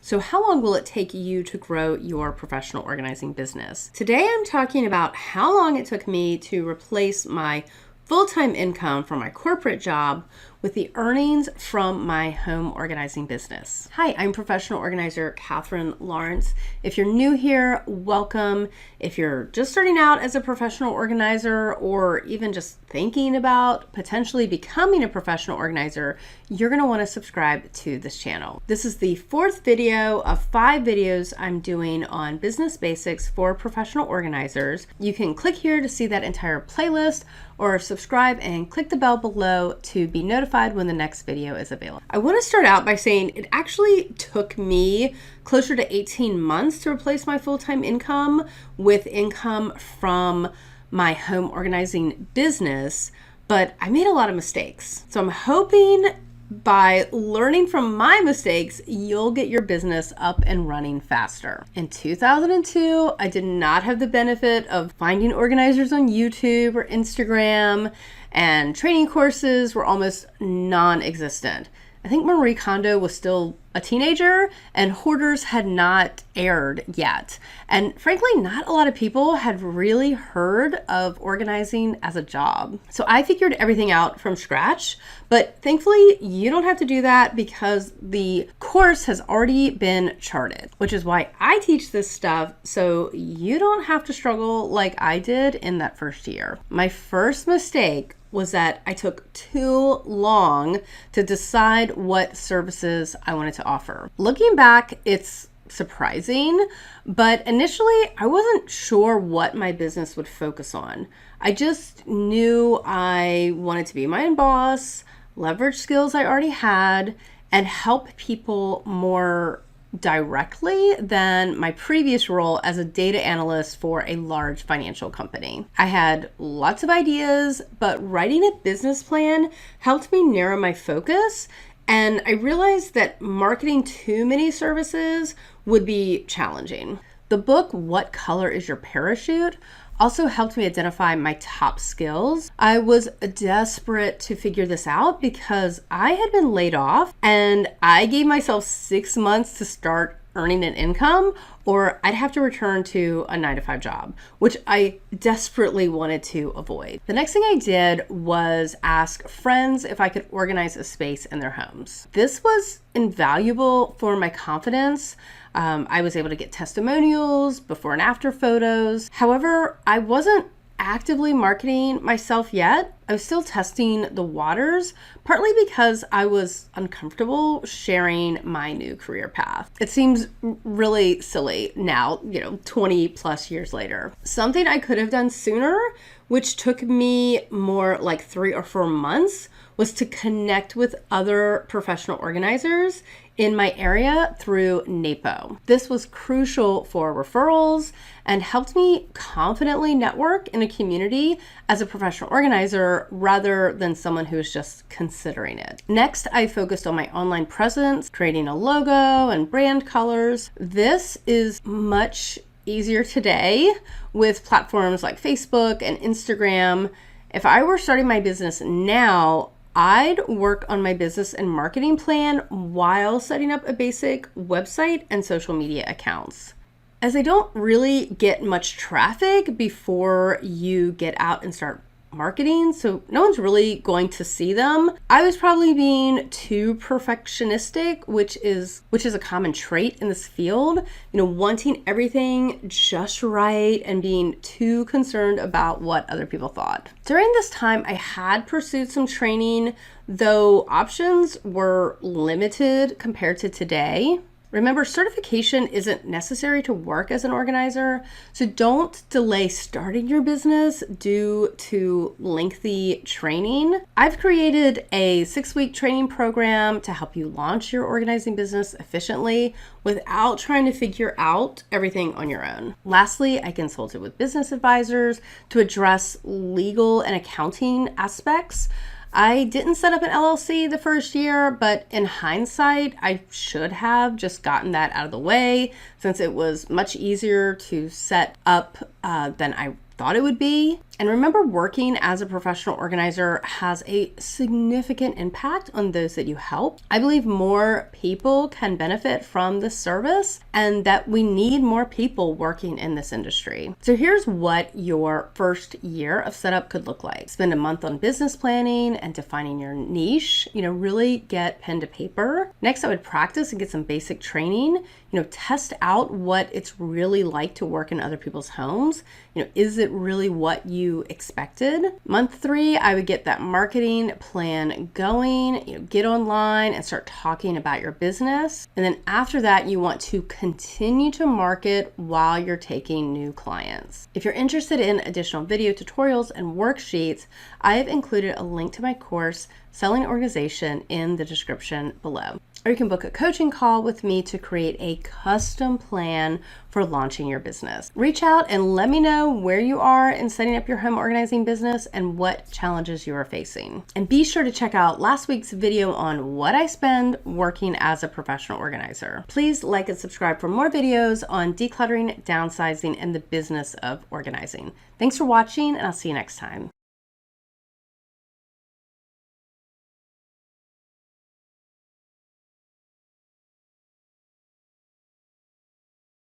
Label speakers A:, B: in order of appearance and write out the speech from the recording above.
A: So how long will it take you to grow your professional organizing business? Today I'm talking about how long it took me to replace my full-time income from my corporate job with the earnings from my home organizing business. Hi, I'm professional organizer Katherine Lawrence. If you're new here, welcome. If you're just starting out as a professional organizer or even just thinking about potentially becoming a professional organizer, you're going to want to subscribe to this channel. This is the fourth video of 5 videos I'm doing on business basics for professional organizers. You can click here to see that entire playlist or subscribe and click the bell below to be notified when the next video is available. I want to start out by saying it actually took me closer to 18 months to replace my full-time income with income from my home organizing business, but I made a lot of mistakes. So I'm hoping by learning from my mistakes, you'll get your business up and running faster. In 2002, I did not have the benefit of finding organizers on YouTube or Instagram, and training courses were almost non-existent. I think Marie Kondo was still a teenager and Hoarders had not aired yet. And frankly, not a lot of people had really heard of organizing as a job. So I figured everything out from scratch, but thankfully you don't have to do that because the course has already been charted, which is why I teach this stuff so you don't have to struggle like I did in that first year. My first mistake was that I took too long to decide what services I wanted to offer. Looking back, it's surprising, but initially I wasn't sure what my business would focus on. I just knew I wanted to be my own boss, leverage skills I already had, and help people more directly than my previous role as a data analyst for a large financial company. I had lots of ideas, but writing a business plan helped me narrow my focus, and I realized that marketing too many services would be challenging. The book, What Color is Your Parachute?, also helped me identify my top skills. I was desperate to figure this out because I had been laid off and I gave myself 6 months to start earning an income or I'd have to return to a 9-to-5 job, which I desperately wanted to avoid. The next thing I did was ask friends if I could organize a space in their homes. This was invaluable for my confidence. I was able to get testimonials, before and after photos. However, I wasn't actively marketing myself yet. I was still testing the waters, partly because I was uncomfortable sharing my new career path. It seems really silly now, 20 plus years later. Something I could have done sooner, which took me more like 3 or 4 months, was to connect with other professional organizers in my area through NAPO. This was crucial for referrals and helped me confidently network in a community as a professional organizer rather than someone who's just considering it. Next, I focused on my online presence, creating a logo and brand colors. This is much easier today with platforms like Facebook and Instagram. If I were starting my business now, I'd work on my business and marketing plan while setting up a basic website and social media accounts. As I don't really get much traffic before you get out and start marketing, so no one's really going to see them, I was probably being too perfectionistic, which is a common trait in this field, wanting everything just right and being too concerned about what other people thought. During this time, I had pursued some training, though options were limited compared to today. Remember, certification isn't necessary to work as an organizer, so don't delay starting your business due to lengthy training. I've created a 6-week training program to help you launch your organizing business efficiently without trying to figure out everything on your own. Lastly, I consulted with business advisors to address legal and accounting aspects. I didn't set up an LLC the first year, but in hindsight, I should have just gotten that out of the way since it was much easier to set up than I thought it would be. And remember, working as a professional organizer has a significant impact on those that you help. I believe more people can benefit from this service and that we need more people working in this industry. So here's what your first year of setup could look like. Spend a month on business planning and defining your niche. Really get pen to paper. Next, I would practice and get some basic training. Test out what it's really like to work in other people's homes. Is it really what you expected? Month 3, I would get that marketing plan going, get online and start talking about your business. And then after that, you want to continue to market while you're taking new clients. If you're interested in additional video tutorials and worksheets, I have included a link to my course, Selling Organization, in the description below. Or you can book a coaching call with me to create a custom plan for launching your business. Reach out and let me know where you are in setting up your home organizing business and what challenges you are facing. And be sure to check out last week's video on what I spend working as a professional organizer. Please like and subscribe for more videos on decluttering, downsizing, and the business of organizing. Thanks for watching, and I'll see you next time.